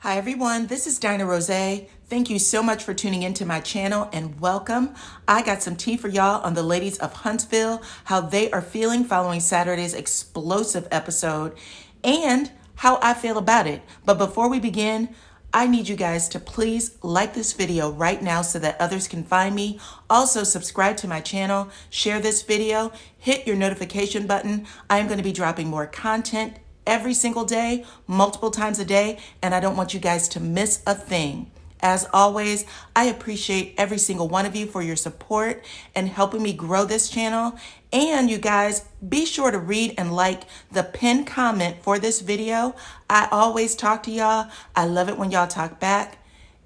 Hi everyone, this is Dinah Rose. Thank you so much for tuning into my channel and welcome. I got some tea for y'all on the ladies of Huntsville, how they are feeling following Saturday's explosive episode, and how I feel about it. But before we begin, I need you guys to please like this video right now so that others can find me. Also subscribe to my channel, share this video, hit your notification button. I am going to be dropping more content every single day, multiple times a day, and I don't want you guys to miss a thing. As always, I appreciate every single one of you for your support and helping me grow this channel. And you guys, be sure to read and like the pinned comment for this video. I always talk to y'all. I love it when y'all talk back.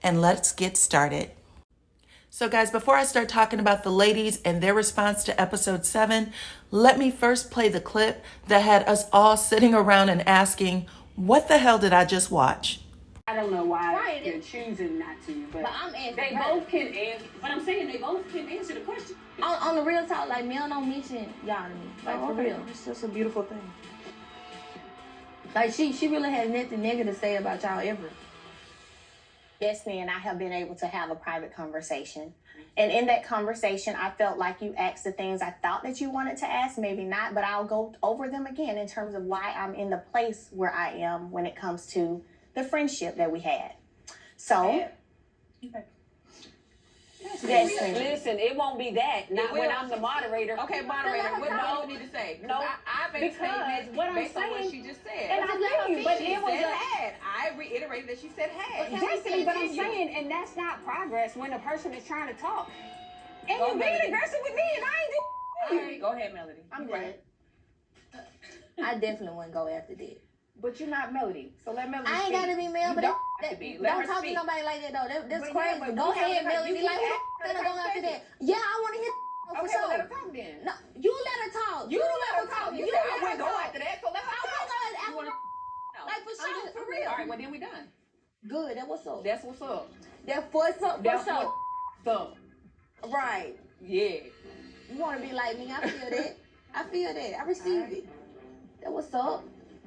And let's get started. So guys, before I start talking about the ladies and their response to episode 7, let me first play the clip that had us all sitting around and asking, what the hell did I just watch? I don't know why they're choosing not to, but I'm answering. they both can answer. But I'm saying they both can answer the question. On the real talk, like, Mel don't mention y'all to me. Like, for real. It's just a beautiful thing. Like, she really has nothing negative to say about y'all ever. Destiny and I have been able to have a private conversation. And in that conversation, I felt like you asked the things I thought that you wanted to ask, maybe not, but I'll go over them again in terms of why I'm in the place where I am when it comes to the friendship that we had. So, Listen, it won't be that. Not when I'm the moderator. Okay, moderator, what do you need to say? No, I made statements what I'm based on what saying, she just said. and I tell you, but She it was said a had. I reiterated that she said had. Destiny, but I'm saying, and that's not progress when the person is trying to talk. And Go, you're being Melody. aggressive with me, and I ain't doing All right, go ahead, Melody. I'm glad. I definitely wouldn't go after that. But you're not Melody, so let Melody I ain't speak. gotta be Mel, You but don't have to be. Let don't her talk speak. to nobody like that, though. That's But crazy. yeah, but Go we have ahead, to- Melody. you Be like, keep who asking gonna go after that? Yeah, I want to hear for Okay, sure. well, let her talk then. No, you let her talk. You don't let her talk. You said I wouldn't go talk. after that, so let her I wouldn't talk. go after You wanna- No. Like, for sure, for real. All right, well then we done. Good, that what's up. That's what's up. That what's up, for That's sure. what's up. Right. Yeah. You want to be like me. I feel that. I feel that. I receive it. That what's up.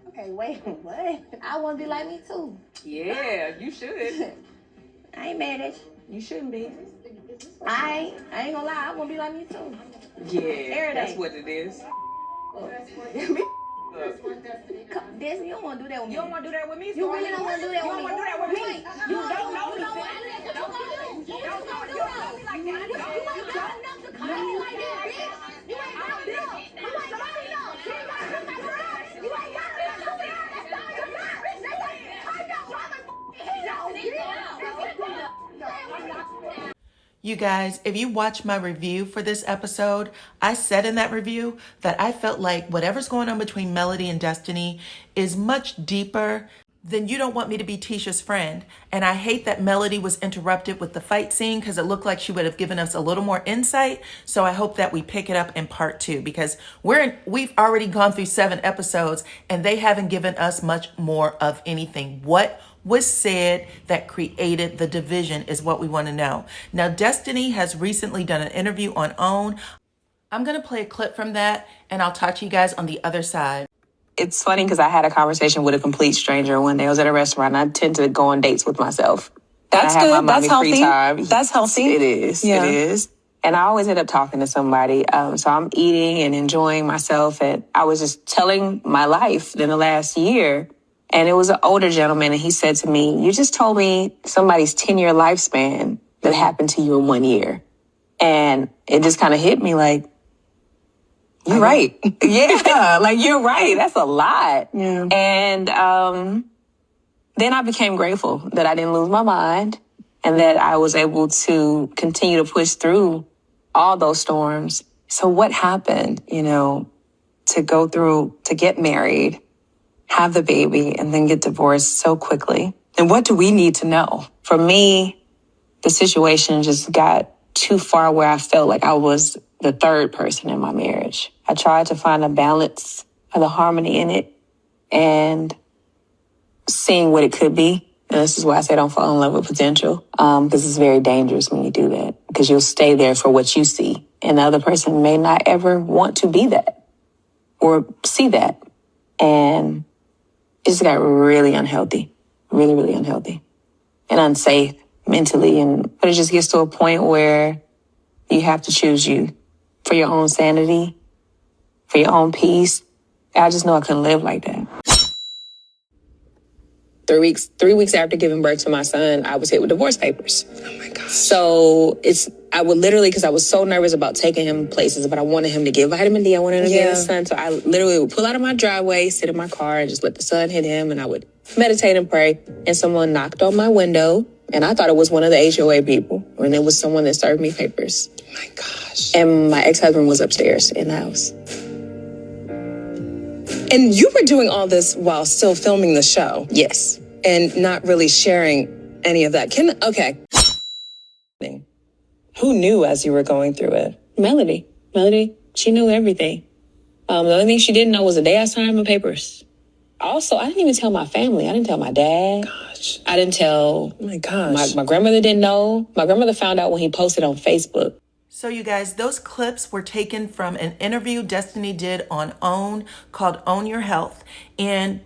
okay, wait, what? I want to be like me, too. Yeah, you should. I ain't mad at you. You shouldn't be. I ain't gonna lie. I want to be like me, too. Yeah, that's day. what it is. Destiny, you don't want to do that with me. You don't want to do that with me, You Stormy. really don't want to do that You with don't me. want to do that with me. You don't know me. Don't know me like that. You ain't dumb enough to call me like that, bitch. You ain't dumb enough. You ain't dumb enough. You ain't dumb enough to call me. You ain't dumb enough to be honest. That's all you're not. Turn your motherfucking head. You guys, if you watch my review for this episode, I said in that review that I felt like whatever's going on between Melody and Destiny is much deeper than you don't want me to be Tisha's friend. And I hate that Melody was interrupted with the fight scene because it looked like she would have given us a little more insight. So I hope that we pick it up in part 2 because we've already gone through 7 episodes and they haven't given us much more of anything. What was said that created the division is what we want to know. Now, Destiny has recently done an interview on OWN. I'm going to play a clip from that and I'll talk to you guys on the other side. It's funny because I had a conversation with a complete stranger one day. I was at a restaurant and I tend to go on dates with myself. That's I have good. my That's mommy free healthy. time. That's healthy. It is. Yeah. It is. And I always end up talking to somebody. So I'm eating and enjoying myself. And I was just telling my life in the last year. And it was an older gentleman. And he said to me, you just told me somebody's 10-year lifespan that happened to you in 1 year. And it just kind of hit me like, You're right. yeah, like you're right. That's a lot. Yeah. And then I became grateful that I didn't lose my mind and that I was able to continue to push through all those storms. So what happened, to go through, to get married, have the baby, and then get divorced so quickly? And what do we need to know? For me, the situation just got too far where I felt like I was the third person in my marriage. I tried to find a balance and a harmony in it and seeing what it could be. And this is why I say don't fall in love with potential, because it's very dangerous when you do that, because you'll stay there for what you see. And the other person may not ever want to be that or see that. And it just got really unhealthy really, really unhealthy and unsafe mentally. But it just gets to a point where you have to choose you for your own sanity, for your own peace. I just know I couldn't live like that. 3 weeks after giving birth to my son, I was hit with divorce papers. Oh my gosh. So I would literally, because I was so nervous about taking him places, but I wanted him to get vitamin D. I wanted him to get his sun. So I literally would pull out of my driveway, sit in my car, and just let the sun hit him. And I would meditate and pray. And someone knocked on my window, and I thought it was one of the HOA people. And it was someone that served me papers. Oh my gosh. And my ex-husband was upstairs in the house. And you were doing all this while still filming the show. Yes. And not really sharing any of that. Okay. Who knew as you were going through it? Melody, she knew everything. The only thing she didn't know was the day I signed my papers. Also, I didn't even tell my family. I didn't tell my dad. Gosh. I didn't tell... Oh my gosh. My grandmother didn't know. My grandmother found out when he posted on Facebook. So you guys, those clips were taken from an interview Destiny did on OWN called Own Your Health. And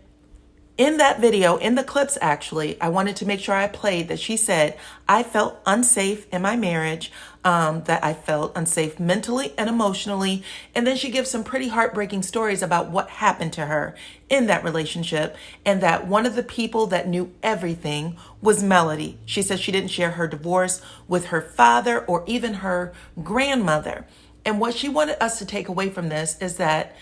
in that video, in the clips actually, I wanted to make sure I played that she said, I felt unsafe in my marriage, that I felt unsafe mentally and emotionally. And then she gives some pretty heartbreaking stories about what happened to her in that relationship, and that one of the people that knew everything was Melody. She said she didn't share her divorce with her father or even her grandmother. And what she wanted us to take away from this is that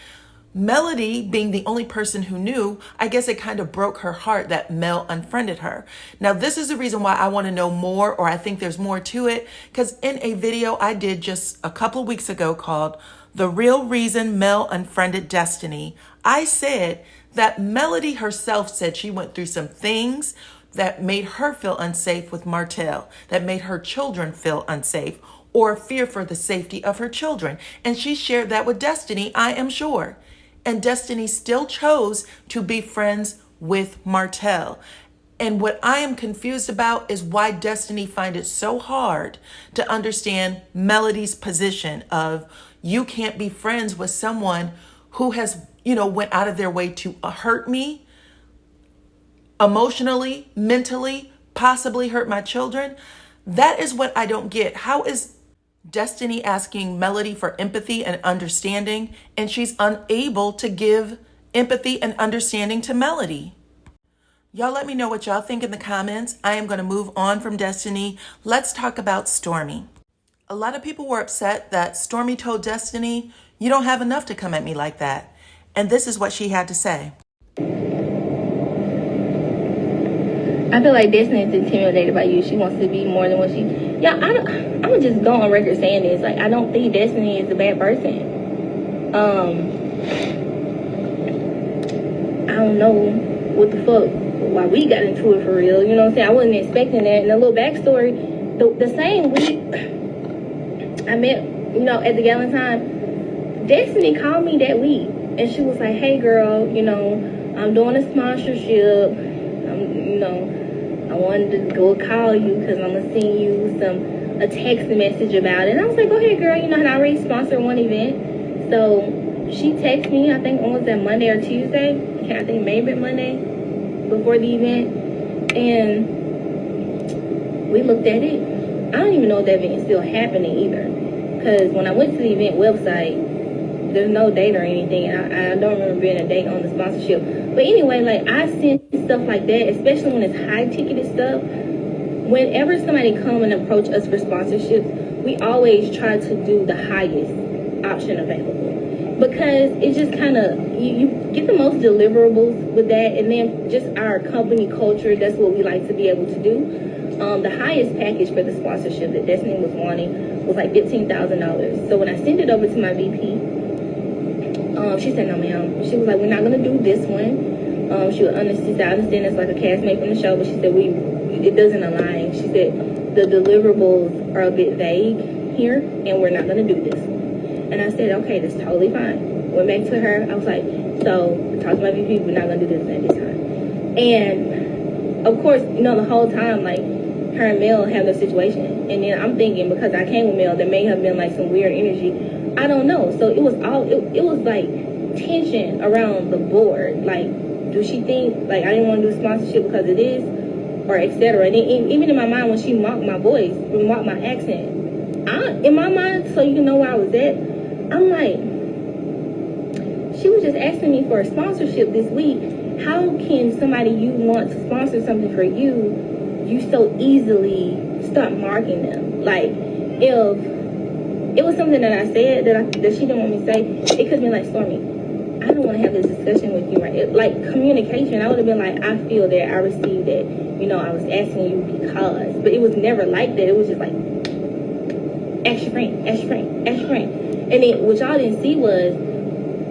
Melody, being the only person who knew, I guess it kind of broke her heart that Mel unfriended her. Now, this is the reason why I want to know more, or I think there's more to it, because in a video I did just a couple of weeks ago called The Real Reason Mel Unfriended Destiny, I said that Melody herself said she went through some things that made her feel unsafe with Martell, that made her children feel unsafe, or fear for the safety of her children. And she shared that with Destiny, I am sure. And Destiny still chose to be friends with Martell. And what I am confused about is why Destiny find it so hard to understand Melody's position of, you can't be friends with someone who has, went out of their way to hurt me emotionally, mentally, possibly hurt my children. That is what I don't get. How is Destiny asking Melody for empathy and understanding, and she's unable to give empathy and understanding to Melody? Y'all let me know what y'all think in the comments. I am going to move on from Destiny. Let's talk about Stormy. A lot of people were upset that Stormy told Destiny, you don't have enough to come at me like that. And this is what she had to say. I feel like Destiny is intimidated by you. She wants to be more than what she... Yeah, I'm gonna just go on record saying this. Like, I don't think Destiny is a bad person. I don't know what the fuck, why we got into it for real. You know what I'm saying? I wasn't expecting that. And a little backstory, the same week I met, at the Galantine, Destiny called me that week. And she was like, hey, girl, I'm doing a sponsorship. I wanted to go call you because I'm going to send you a text message about it. And I was like, go ahead, girl. And I already sponsored one event. So she texted me, I think, was that Monday or Tuesday? I think maybe Monday before the event. And we looked at it. I don't even know if that event is still happening either. Because when I went to the event website, there's no date or anything. I don't remember being a date on the sponsorship. But anyway, I send stuff like that, especially when it's high-ticketed stuff. Whenever somebody come and approach us for sponsorships, we always try to do the highest option available. Because it just kind of, you get the most deliverables with that, and then just our company culture, that's what we like to be able to do. The highest package for the sponsorship that Destiny was wanting was like $15,000. So when I sent it over to my VP, she said, no, ma'am. She was like, we're not going to do this one. She said, I understand it's like a castmate from the show, but she said, it doesn't align. She said, the deliverables are a bit vague here, and we're not going to do this. And I said, okay, that's totally fine. Went back to her. I was like, so I talked to my VP, we're not going to do this at this time. And, of course, the whole time, her and Mel have their situation. And then I'm thinking, because I came with Mel, there may have been, some weird energy. I don't know. So it was tension around the board. Do she think, I didn't want to do sponsorship because of this? or etc. And even in my mind, when she mocked my voice, mocked my accent, in my mind, so you know where I was at, I'm like, she was just asking me for a sponsorship this week. How can somebody you want to sponsor something for you so easily start marking them? Like, if it was something that I said that she didn't want me to say, it could have been like, Stormy, I don't want to have this discussion with you, right? Like, communication, I would have been like, I feel that, I received that, I was asking you because, but it was never like that. It was just like, ask your friend. And then what y'all didn't see was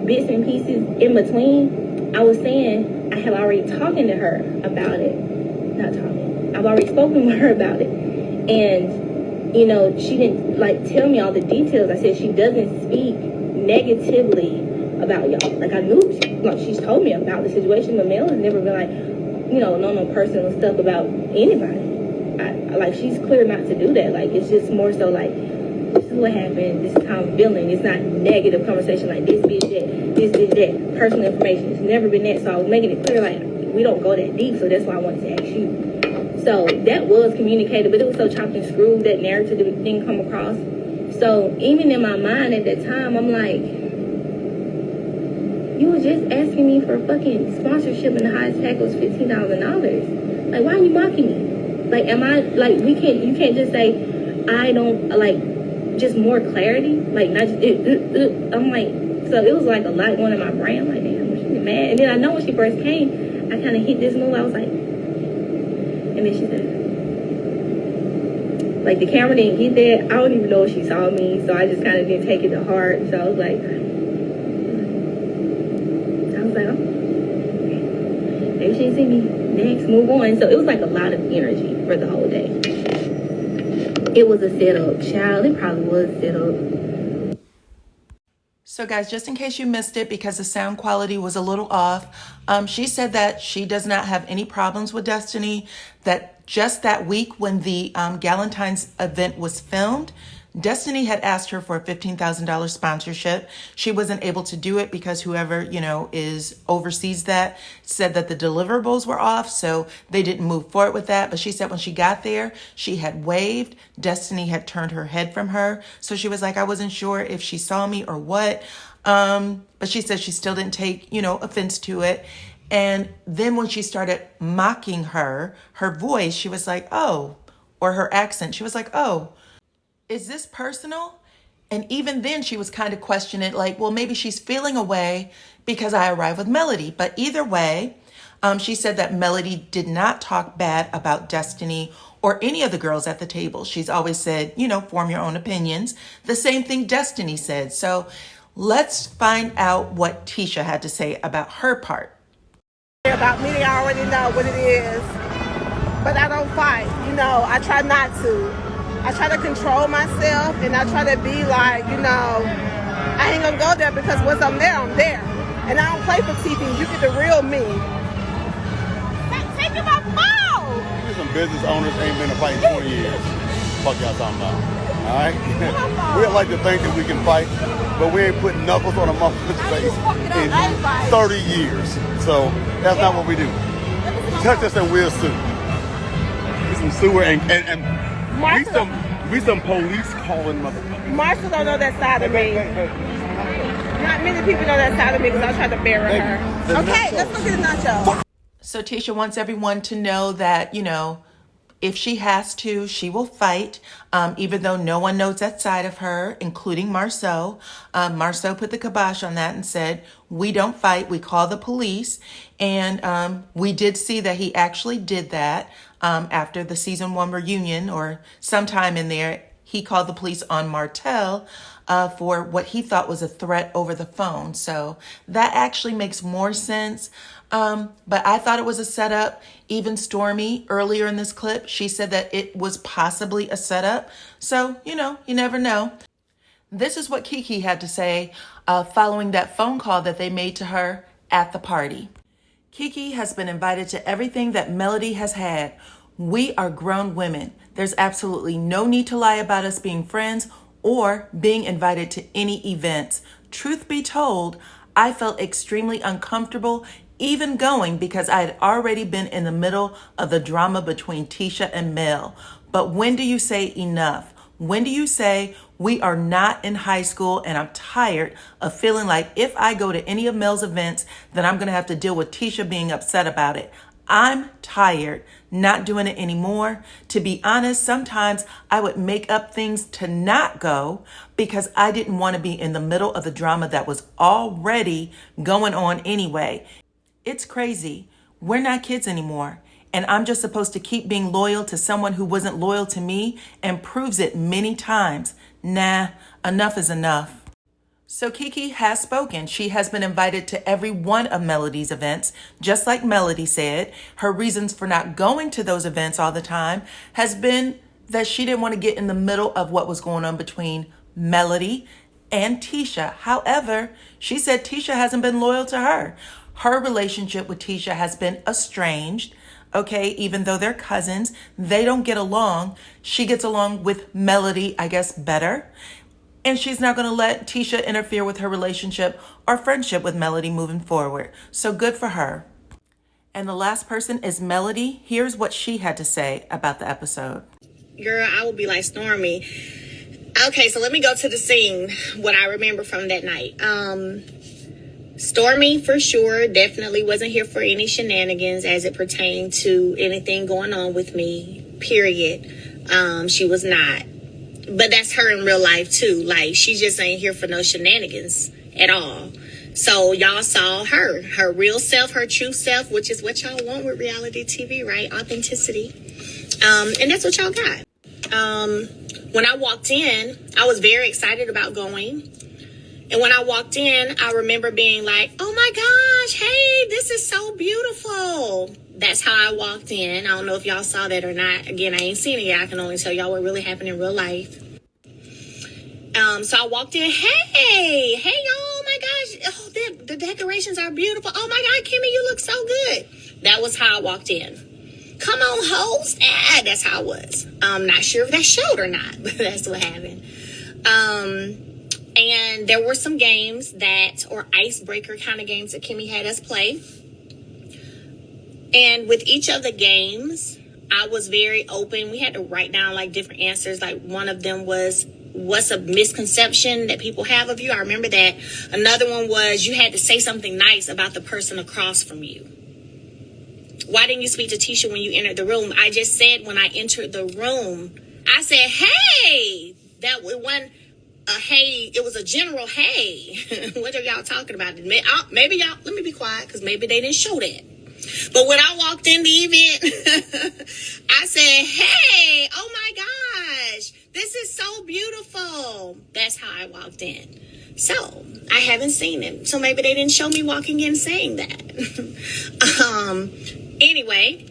bits and pieces in between. I was saying, I have already talking to her about it. Not talking. I've already spoken with her about it. And, she didn't, tell me all the details. I said she doesn't speak negatively about y'all. Like, I knew, she's told me about the situation, but Mel has never been like, no personal stuff about anybody. She's clear not to do that. Like, it's just more so like, this is what happened, this is how I'm feeling. It's not negative conversation like this bitch that, personal information. It's never been that. So I was making it clear, like, we don't go that deep, so that's why I wanted to ask you. So that was communicated, but it was so chopped and screwed, that narrative didn't come across. So even in my mind at that time, I'm like, you were just asking me for a fucking sponsorship and the highest tag was $15,000. Like, why are you mocking me? Like, am I, like, you can't just say, I don't, like, just more clarity, like, not just, I'm like, so it was like a lot going in my brain. I'm like, damn, she's mad. And then I know when she first came, I kind of hit this move. I was like, and then she said, like, the camera didn't get there. I don't even know if she saw me, so I just kind of didn't take it to heart. So I was like, oh, maybe she didn't see me. Next, move on. So it was like a lot of energy for the whole day. It was a setup, child. It probably was a setup. So guys, just in case you missed it, because the sound quality was a little off, she said that she does not have any problems with Destiny, that just that week when the Galantine's event was filmed, Destiny had asked her for a $15,000 sponsorship. She wasn't able to do it because whoever, oversees that said that the deliverables were off, so they didn't move forward with that. But she said when she got there, she had waved. Destiny had turned her head from her. So she was like, I wasn't sure if she saw me or what. But she said she still didn't take, offense to it. And then when she started mocking her voice, she was like, oh, or her accent, she was like, oh, is this personal? And even then she was kind of questioning, like, well, maybe she's feeling away because I arrived with Melody. But either way, she said that Melody did not talk bad about Destiny or any of the girls at the table. She's always said, form your own opinions. The same thing Destiny said. So let's find out what Tisha had to say about her part. About me, I already know what it is. But I don't fight. I try not to. I try to control myself, and I try to be like, I ain't gonna go there because once I'm there, I'm there. And I don't play for TV. You get the real me. Stop taking my phone! Some business owners ain't been to fight in 20 years. Fuck y'all talking about. All right? We like to think that we can fight, but we ain't putting knuckles on a motherfucker's face in 30 years. So that's not what we do. Touch us and we'll sue. Get some sewer and we some police calling motherfuckers. Martell don't know that side of me. Not many people know that side of me because I try to bury her. Okay, let's go get a nacho. So Tisha wants everyone to know that, if she has to, she will fight, even though no one knows that side of her, including Marsau. Marsau put the kibosh on that and said, we don't fight, we call the police. And we did see that he actually did that after the season 1 reunion, or sometime in there. He called the police on Martell for what he thought was a threat over the phone. So that actually makes more sense. But I thought it was a setup. Even Stormy, earlier in this clip, she said that it was possibly a setup. So, you never know. This is what KeKe had to say following that phone call that they made to her at the party. KeKe has been invited to everything that Melody has had. We are grown women. There's absolutely no need to lie about us being friends or being invited to any events. Truth be told, I felt extremely uncomfortable even going because I had already been in the middle of the drama between Tisha and Mel. But when do you say enough? When do you say we are not in high school and I'm tired of feeling like if I go to any of Mel's events, then I'm going to have to deal with Tisha being upset about it. I'm tired, not doing it anymore. To be honest, sometimes I would make up things to not go because I didn't want to be in the middle of the drama that was already going on anyway. It's crazy. We're not kids anymore. And I'm just supposed to keep being loyal to someone who wasn't loyal to me and proves it many times. Nah, enough is enough. So KeKe has spoken. She has been invited to every one of Melody's events. Just like Melody said, her reasons for not going to those events all the time has been that she didn't want to get in the middle of what was going on between Melody and Tisha. However, she said Tisha hasn't been loyal to her. Her relationship with Tisha has been estranged. Okay, even though they're cousins, they don't get along. She gets along with Melody, I guess, better. And she's not going to let Tisha interfere with her relationship or friendship with Melody moving forward. So good for her. And the last person is Melody. Here's what she had to say about the episode. Girl, I would be like Stormy. Okay, so let me go to the scene, what I remember from that night. Stormy, for sure, definitely wasn't here for any shenanigans as it pertained to anything going on with me, period. She was not. But that's her in real life, too. Like, she just ain't here for no shenanigans at all. So y'all saw her real self, her true self, which is what y'all want with reality TV, right? Authenticity. And that's what y'all got. When I walked in, I was very excited about going. And when I walked in, I remember being like, oh my gosh, hey, this is so beautiful. That's how I walked in. I don't know if y'all saw that or not. Again, I ain't seen it yet. I can only tell y'all what really happened in real life. So I walked in, hey, y'all, oh my gosh, oh, the decorations are beautiful. Oh my God, Kimmy, you look so good. That was how I walked in. Come on, host. That's how I was. Not sure if that showed or not, but that's what happened. And there were some games or icebreaker kind of games that Kimmy had us play. And with each of the games, I was very open. We had to write down like different answers. Like one of them was, what's a misconception that people have of you? I remember that. Another one was you had to say something nice about the person across from you. Why didn't you speak to Tisha when you entered the room? I just said when I entered the room, I said, hey, that one. Hey, it was a general hey. What are y'all talking about? Maybe y'all, let me be quiet because maybe they didn't show that. But when I walked in the event, I said, hey, oh my gosh, this is so beautiful. That's how I walked in. So I haven't seen it. So maybe they didn't show me walking in saying that. Anyway.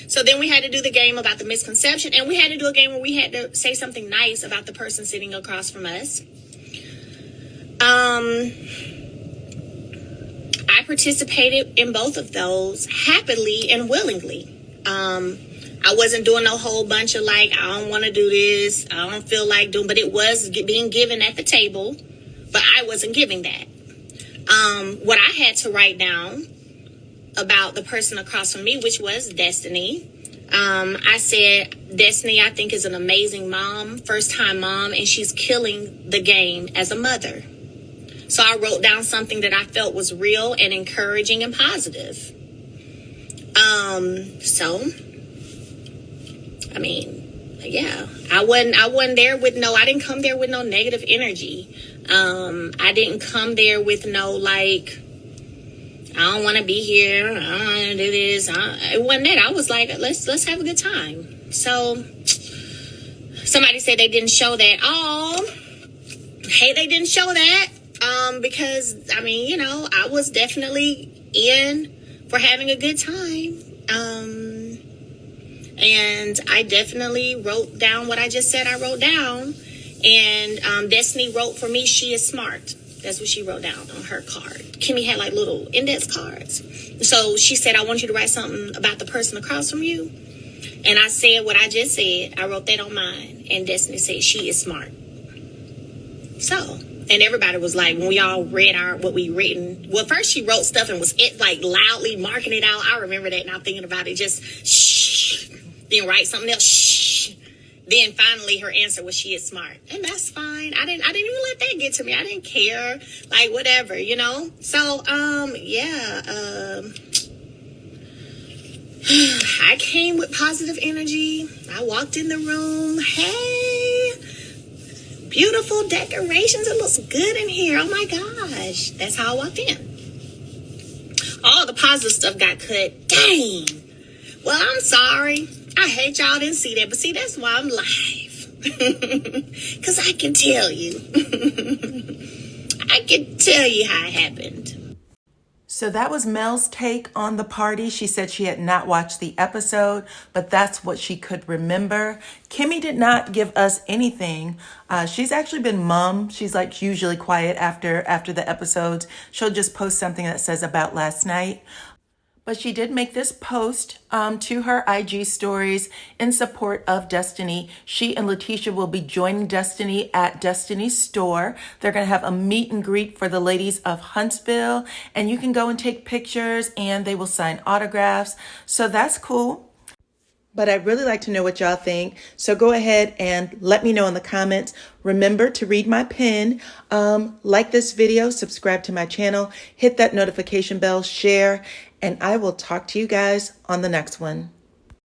So then we had to do the game about the misconception, and we had to do a game where we had to say something nice about the person sitting across from us. I participated in both of those happily and willingly. I wasn't doing a whole bunch of like, I don't want to do this. I don't feel like doing, but it was being given at the table, but I wasn't giving that. What I had to write down about the person across from me, which was Destiny. I said, Destiny, I think, is an amazing mom, first-time mom, and she's killing the game as a mother. So I wrote down something that I felt was real and encouraging and positive. So, I mean, yeah, I wasn't there with I didn't come there with no negative energy. I didn't come there with no, like, I don't want to be here. I don't want to do this. It wasn't that. I was like, let's have a good time. So somebody said they didn't show that. Oh, hey, they didn't show that. Because I mean, I was definitely in for having a good time. And I definitely wrote down what I just said I wrote down. And Destiny wrote for me, she is smart. That's what she wrote down on her card. Kimmy had like little index cards. So she said, I want you to write something about the person across from you. And I said what I just said. I wrote that on mine. And Destiny said she is smart. So And everybody was like, when we all read what we written. Well, first she wrote stuff and was like loudly marking it out. I remember that now thinking about it. Just shh. Then write something else. Shh. Then finally her answer was she is smart. And that's fine. I didn't even let that get to me. I didn't care. Like whatever, you know? So, I came with positive energy. I walked in the room. Hey, beautiful decorations. It looks good in here. Oh my gosh. That's how I walked in. All the positive stuff got cut. Dang. Well, I'm sorry. I hate y'all didn't see that. But see, that's why I'm live. Because I can tell you. I can tell you how it happened. So that was Mel's take on the party. She said she had not watched the episode, but that's what she could remember. Kimmy did not give us anything. She's actually been mum. She's like usually quiet after the episodes. She'll just post something that says about last night. But she did make this post to her IG stories in support of Destiny. She and Letitia will be joining Destiny at Destiny's store. They're going to have a meet and greet for the ladies of Huntsville. And you can go and take pictures and they will sign autographs. So that's cool. But I'd really like to know what y'all think. So go ahead and let me know in the comments. Remember to read my pin, like this video, subscribe to my channel, hit that notification bell, share, and I will talk to you guys on the next one.